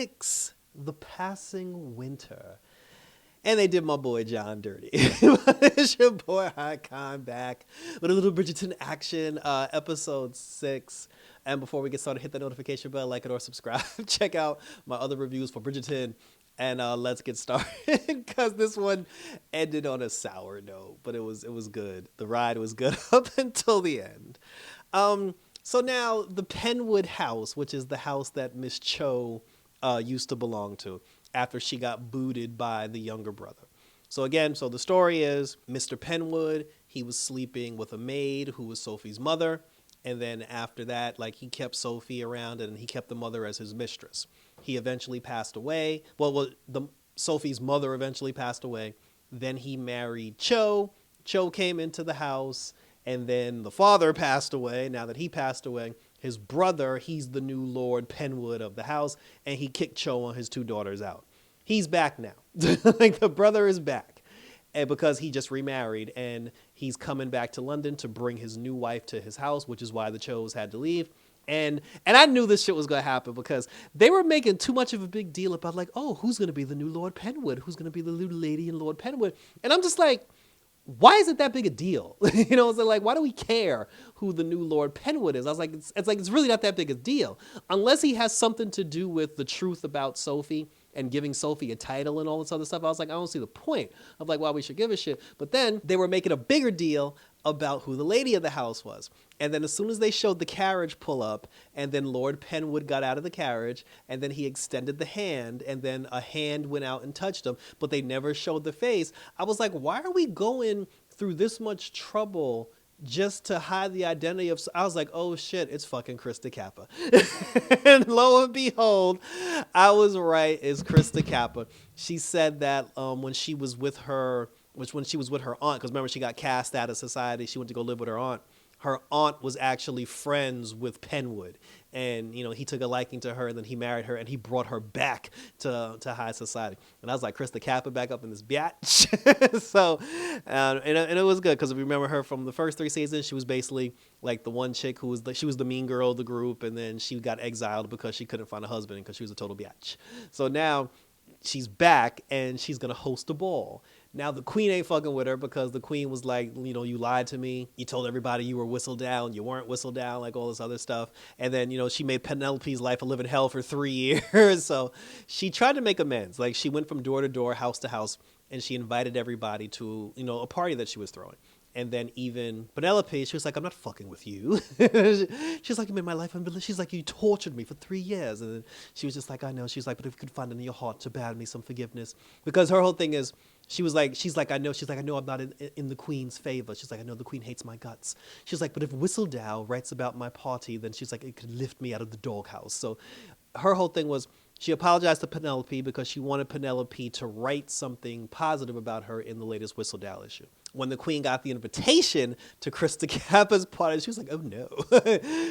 6, The Passing Winter. And they did my boy John dirty. It's your boy Icon back with a little Bridgerton action, episode 6. And before we get started, hit that notification bell, like it or subscribe. Check out my other reviews for Bridgerton. And let's get started because this one ended on a sour note, but it was good. The ride was good up until the end. So now the Penwood house, which is the house that Miss Cho used to belong to after she got booted by the younger brother. So again, so the story is Mr. Penwood, he was sleeping with a maid who was Sophie's mother. And then after that, like, he kept Sophie around and he kept the mother as his mistress. He eventually passed away. Sophie's mother eventually passed away. Then he married Cho. Cho came into the house, and then the father passed away. Now that he passed away, his brother, he's the new Lord Penwood of the house, and he kicked Cho and his 2 daughters out. He's back now. Like, the brother is back. And because he just remarried, and he's coming back to London to bring his new wife to his house, which is why the Chos had to leave. And I knew this shit was going to happen because they were making too much of a big deal about, like, oh, who's going to be the new Lord Penwood? Who's going to be the new lady in Lord Penwood? And I'm just like, why is it that big a deal? You know, it's like, why do we care who the new Lord Penwood is? I was like, it's really not that big a deal. Unless he has something to do with the truth about Sophie and giving Sophie a title and all this other stuff. I was like, I don't see the point of, like, why we should give a shit. But then they were making a bigger deal about who the lady of the house was. And then as soon as they showed the carriage pull up, and then Lord Penwood got out of the carriage, and then he extended the hand, and then a hand went out and touched him, but they never showed the face. I was like, why are we going through this much trouble just to hide the identity of... I was like, oh shit, it's fucking Krista Kappa. And lo and behold, I was right, it's Krista Kappa. She said that when she was with her aunt, because remember, she got cast out of society, she went to go live with her aunt. Her aunt was actually friends with Penwood, and, you know, he took a liking to her, and then he married her, and he brought her back to high society. And I was like, Krista Kappa back up in this biatch. So, and it was good, because if you remember her from the first 3 seasons, she was basically like the one chick who was she was the mean girl of the group, and then she got exiled because she couldn't find a husband because she was a total biatch. So now she's back, and she's gonna host a ball. Now, the queen ain't fucking with her because the queen was like, you know, you lied to me. You told everybody you were whistled down. You weren't whistled down, like all this other stuff. And then, you know, she made Penelope's life a living hell for 3 years. So she tried to make amends. Like, she went from door to door, house to house, and she invited everybody to, you know, a party that she was throwing. And then even Penelope, she was like, I'm not fucking with you. She's like, you made my life unbelievable. She's like, you tortured me for 3 years. And then she was just like, I know. She's like, but if you could find it in your heart to bear me some forgiveness. Because her whole thing is, she's like, I know I'm not in the queen's favor. She's like, I know the queen hates my guts. She's like, but if Whistledown writes about my party, then she's like, it could lift me out of the doghouse. So her whole thing was, she apologized to Penelope because she wanted Penelope to write something positive about her in the latest Whistledown issue. When the queen got the invitation to Krista Kappa's party, she was like, oh no.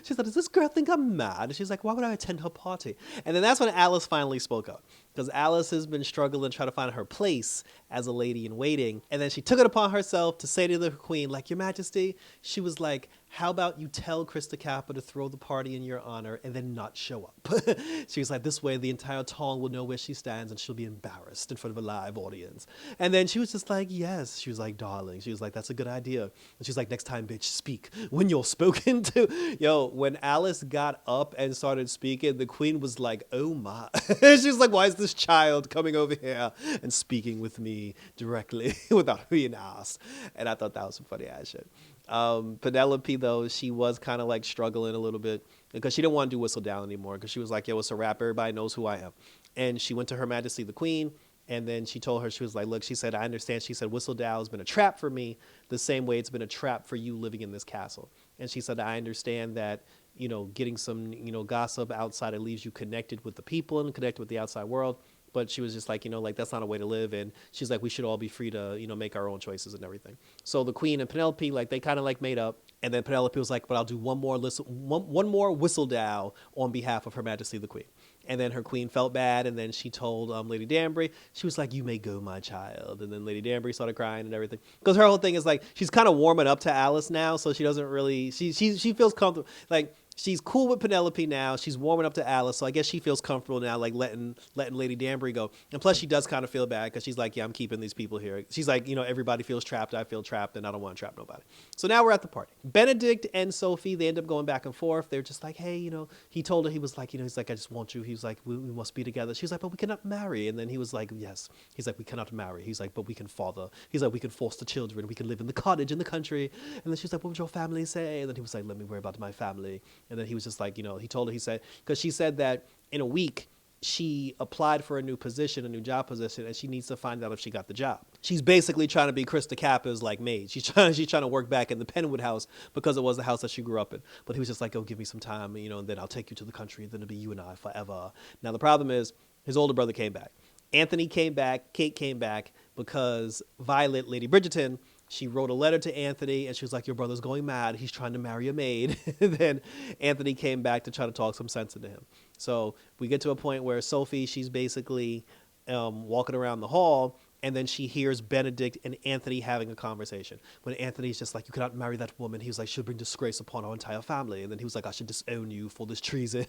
She's like, does this girl think I'm mad? She's like, why would I attend her party? And then that's when Alice finally spoke up. Because Alice has been struggling trying to find her place as a lady in waiting. And then she took it upon herself to say to the queen, like, Your Majesty, she was like, how about you tell Krista Kappa to throw the party in your honor and then not show up? She was like, this way the entire town will know where she stands and she'll be embarrassed in front of a live audience. And then she was just like, yes. She was like, darling. She was like, that's a good idea. And she's like, next time, bitch, speak when you're spoken to. Yo, when Alice got up and started speaking, the queen was like, oh my. She was like, why is this child coming over here and speaking with me directly without being asked? And I thought that was some funny ass shit. Penelope, though, she was kind of like struggling a little bit because she didn't want to do Whistledown anymore because she was like, yo, it's a rap. Everybody knows who I am. And she went to Her Majesty the Queen, and then she told her, she was like, look, she said, I understand. She said, Whistledown has been a trap for me the same way it's been a trap for you living in this castle. And she said, I understand that, you know, getting some, you know, gossip outside, it leaves you connected with the people and connected with the outside world. But she was just like, you know, like, that's not a way to live. And she's like, we should all be free to, you know, make our own choices and everything. So the queen and Penelope, like, they kind of like made up. And then Penelope was like, but I'll do one more Whistledown on behalf of Her Majesty the Queen. And then her queen felt bad, and then she told Lady Danbury, she was like, you may go, my child. And then Lady Danbury started crying and everything. Because her whole thing is, like, she's kind of warming up to Alice now, so she doesn't really, she feels comfortable. Like, she's cool with Penelope now. She's warming up to Alice, so I guess she feels comfortable now, like letting Lady Danbury go. And plus, she does kind of feel bad because she's like, yeah, I'm keeping these people here. She's like, everybody feels trapped. I feel trapped, and I don't want to trap nobody. So now we're at the party. Benedict and Sophie, they end up going back and forth. They're just like, hey, he told her, he was like, he's like, I just want you. He was like, we must be together. She was like, but we cannot marry. And then he was like, yes. He's like, we cannot marry. He's like, but we can father. He's like, we can foster children. We can live in the cottage in the country. And then she's like, what would your family say? And then he was like, let me worry about my family. And then he was just like, he told her, he said, because she said that in a week, she applied for a new job position, and she needs to find out if she got the job. She's basically trying to be Krista Kappa's like maid. She's trying to work back in the Penwood house because it was the house that she grew up in. But he was just like, oh, give me some time, and then I'll take you to the country, and then it'll be you and I forever. Now, the problem is his older brother came back. Anthony came back. Kate came back because Violet, Lady Bridgerton, she wrote a letter to Anthony, and she was like, your brother's going mad. He's trying to marry a maid. And then Anthony came back to try to talk some sense into him. So we get to a point where Sophie, she's basically walking around the hall, and then she hears Benedict and Anthony having a conversation. When Anthony's just like, you cannot marry that woman. He was like, she'll bring disgrace upon our entire family. And then he was like, I should disown you for this treason.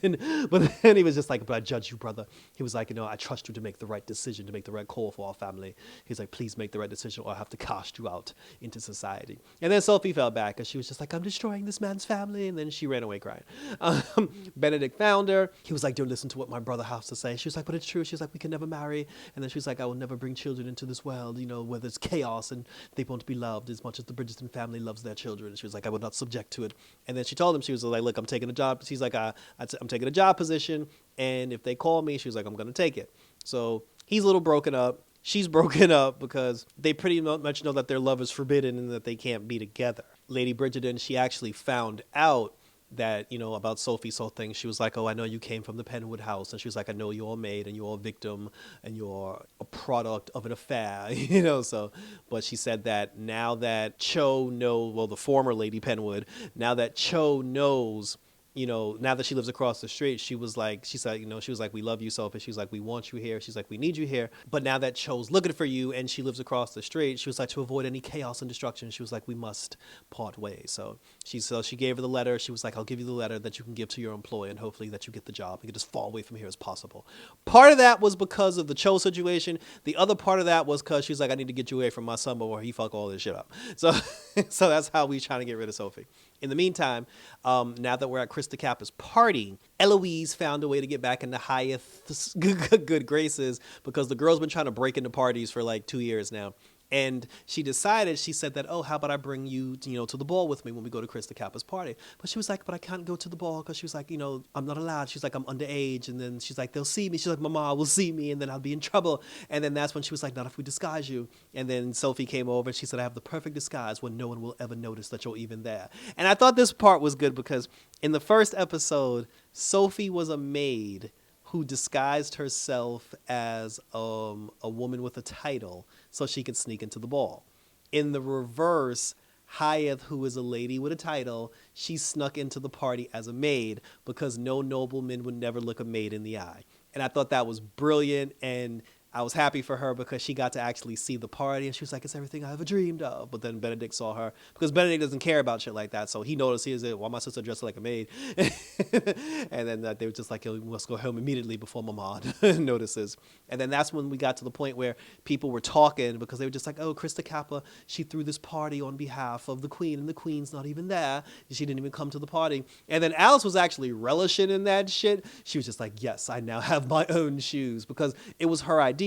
But then he was just like, but I judge you, brother. He was like, I trust you to make the right decision, to make the right call for our family. He's like, please make the right decision, or I have to cast you out into society. And then Sophie fell back, because she was just like, I'm destroying this man's family. And then she ran away crying. Benedict found her. He was like, don't listen to what my brother has to say. She was like, but it's true. She was like, we can never marry. And then she was like, I will never bring children into this world, where there's chaos and they won't be loved as much as the Bridgerton family loves their children. And she was like, I would not subject to it. And then she told him, she was like, look, I'm taking a job. She's like, I'm taking a job position, and if they call me, she was like, I'm going to take it. So he's a little broken up. She's broken up because they pretty much know that their love is forbidden and that they can't be together. Lady Bridgerton, she actually found out that, about Sophie's whole thing. She was like, oh, I know you came from the Penwood house. And she was like, I know you're a maid and you're a victim and you're a product of an affair, so. But she said that now that Cho knows, well, the former Lady Penwood, now that Cho knows, now that she lives across the street, she said, she was like, we love you, Sophie. She was like, we want you here. She's like, we need you here. But now that Cho's looking for you and she lives across the street, she was like, to avoid any chaos and destruction, she was like, we must part ways. So she gave her the letter. She was like, I'll give you the letter that you can give to your employer, and hopefully that you get the job. You can just fall away from here as possible. Part of that was because of the Cho situation. The other part of that was because she was like, I need to get you away from my son before he fuck all this shit up. So that's how we trying to get rid of Sophie. In the meantime, now that we're at Krista Kappa's party, Eloise found a way to get back into Hyatt's good graces, because the girl's been trying to break into parties for like 2 years now. And she said that, oh, how about I bring you, to the ball with me when we go to Krista Kappa's party? But she was like, but I can't go to the ball because she was like, I'm not allowed. She's like, I'm underage. And then she's like, they'll see me. She's like, Mama will see me and then I'll be in trouble. And then that's when she was like, not if we disguise you. And then Sophie came over and she said, I have the perfect disguise when no one will ever notice that you're even there. And I thought this part was good because in the first episode, Sophie was a maid who disguised herself as a woman with a title so she could sneak into the ball. In the reverse, Hyatt, who is a lady with a title, she snuck into the party as a maid because no nobleman would never look a maid in the eye. And I thought that was brilliant, and I was happy for her because she got to actually see the party, and she was like, it's everything I ever dreamed of. But then Benedict saw her, because Benedict doesn't care about shit like that, so he noticed, he was like, why my sister dressed like a maid? And then they were just like, we must go home immediately before Mama notices. And then that's when we got to the point where people were talking, because they were just like, oh, Krista Kappa, she threw this party on behalf of the queen, and the queen's not even there. She didn't even come to the party. And then Alice was actually relishing in that shit. She was just like, yes, I now have my own shoes, because it was her idea.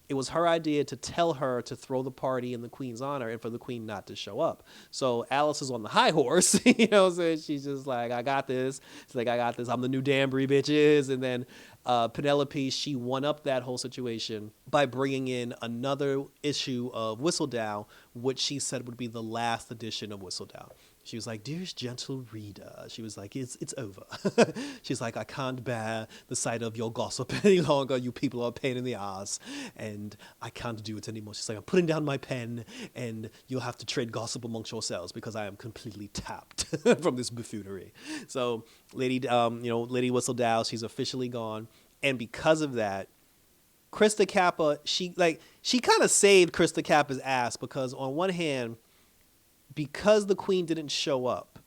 It was her idea to tell her to throw the party in the queen's honor and for the queen not to show up. So Alice is on the high horse, so she's just like, I got this. She's like, I got this. I'm the new Danbury, bitches. And then Penelope, she won up that whole situation by bringing in another issue of Whistledown, which she said would be the last edition of Whistledown. She was like, dearest gentle reader. She was like, it's over. She's like, I can't bear the sight of your gossip any longer. You people are a pain in the ass, and I can't do it anymore. She's like, I'm putting down my pen, and you'll have to trade gossip amongst yourselves because I am completely tapped from this buffoonery. So Lady Whistledown, she's officially gone. And because of that, Krista Kappa, she kind of saved Krista Kappa's ass, because on one hand, because the queen didn't show up,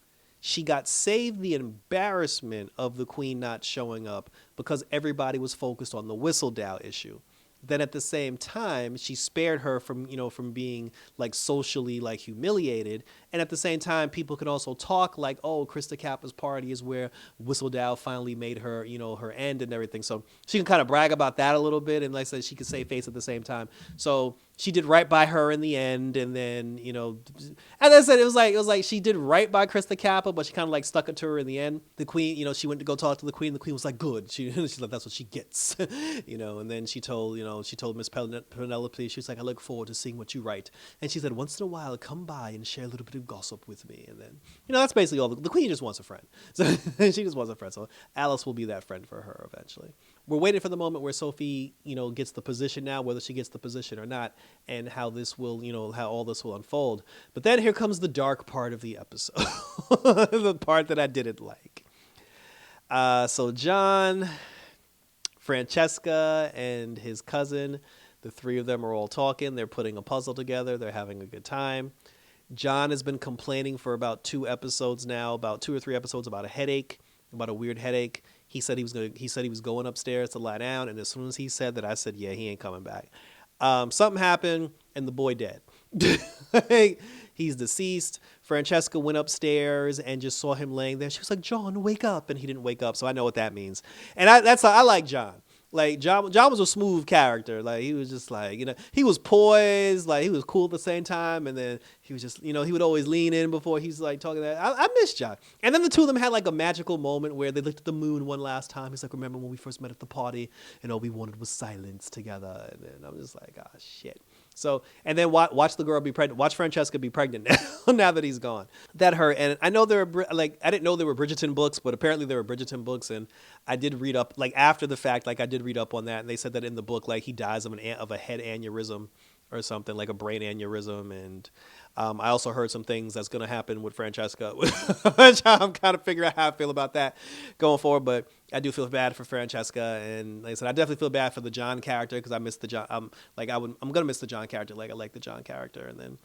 she got saved the embarrassment of the queen not showing up because everybody was focused on the Whistledown issue. Then at the same time, she spared her from, from being like socially like humiliated. And at the same time, people can also talk like, oh, Krista Kappa's party is where Whistledown finally made her, her end and everything. So she can kind of brag about that a little bit. And like I said, she could save face at the same time. So she did right by her in the end. And then, as I said, it was like she did right by Krista Kappa, but she kind of like stuck it to her in the end. The queen, she went to go talk to the queen. The queen was like, good. She's like, that's what she gets, and then she told, she told Miss Penelope, she was like, I look forward to seeing what you write. And she said, once in a while, come by and share a little bit of gossip with me. And then, that's basically all. The queen just wants a friend. So she just wants a friend. So Alice will be that friend for her eventually. We're waiting for the moment where Sophie, gets the position now, whether she gets the position or not, and how this will, how all this will unfold. But then here comes the dark part of the episode, the part that I didn't like. So John, Francesca, and his cousin, the three of them are all talking. They're putting a puzzle together. They're having a good time. John has been complaining for about 2 episodes now, about 2 or 3 episodes, about a headache, about a weird headache. He said he was going upstairs to lie down, and as soon as he said that, I said, yeah, he ain't coming back. Something happened, and the boy dead. He's deceased. Francesca went upstairs and just saw him laying there. She was like, John, wake up. And he didn't wake up, so I know what that means. And I like John. Like, John was a smooth character. Like, he was just like, he was poised. Like, he was cool at the same time. And then he was just, he would always lean in before he's like talking that. I miss John. And then the two of them had like a magical moment where they looked at the moon one last time. He's like, remember when we first met at the party and all we wanted was silence together? And then I'm just like, oh, shit. So, and then watch the girl be pregnant. Watch Francesca be pregnant now that he's gone. That hurt. And I know I didn't know there were Bridgerton books, but apparently there were Bridgerton books. And I did read up, like after the fact, like I did read up on that. And they said that in the book, like he dies of a head aneurysm or something, like a brain aneurysm. And I also heard some things that's going to happen with Francesca, which I'm kind of figuring out how I feel about that going forward. But I do feel bad for Francesca, and like I said, I definitely feel bad for the John character because I miss the John. I'm gonna miss the John character. Like I like the John character, and then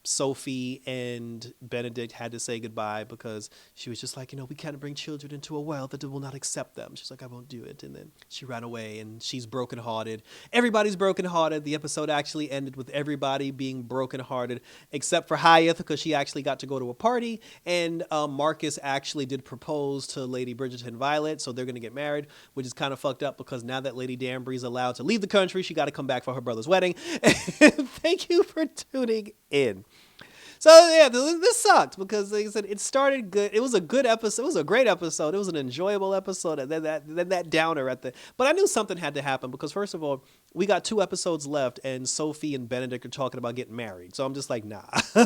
Sophie and Benedict had to say goodbye because she was just like, we can't bring children into a world that will not accept them. She's like, I won't do it. And then she ran away and she's brokenhearted. Everybody's brokenhearted. The episode actually ended with everybody being brokenhearted except for Hyatt because she actually got to go to a party. And Marcus actually did propose to Lady Bridgerton Violet. So they're going to get married, which is kind of fucked up because now that Lady Danbury's allowed to leave the country, she got to come back for her brother's wedding. And thank you for tuning in. So yeah, this sucked because like I said, it started good. It was a good episode. It was a great episode. It was an enjoyable episode. And then that downer at the. But I knew something had to happen because first of all, we got 2 episodes left, and Sophie and Benedict are talking about getting married. So I'm just like, nah,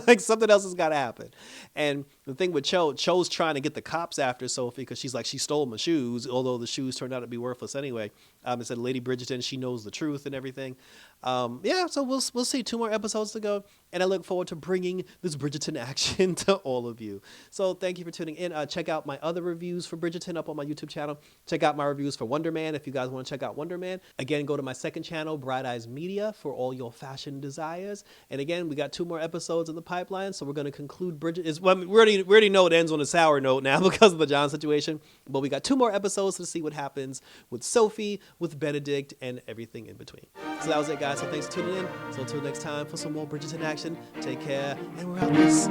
like something else has got to happen. And the thing with Cho's trying to get the cops after Sophie because she's like, she stole my shoes, although the shoes turned out to be worthless anyway. It said Lady Bridgerton, she knows the truth and everything. Yeah, so we'll see 2 more episodes to go, and I look forward to bringing this Bridgerton action to all of you. So thank you for tuning in. Check out my other reviews for Bridgerton up on my YouTube channel. Check out my reviews for Wonder Man if you guys want to check out Wonder Man. Again, go to my second channel, Bright Eyes Media, for all your fashion desires. And again, we got 2 more episodes in the pipeline, so we're going to conclude Bridgerton. Well, we already know it ends on a sour note now because of the John situation, but we got 2 more episodes to see what happens with Sophie, with Benedict, and everything in between. So that was it, guys. So thanks for tuning in. So until next time for some more Bridgerton action, take care, and we're out. Peace.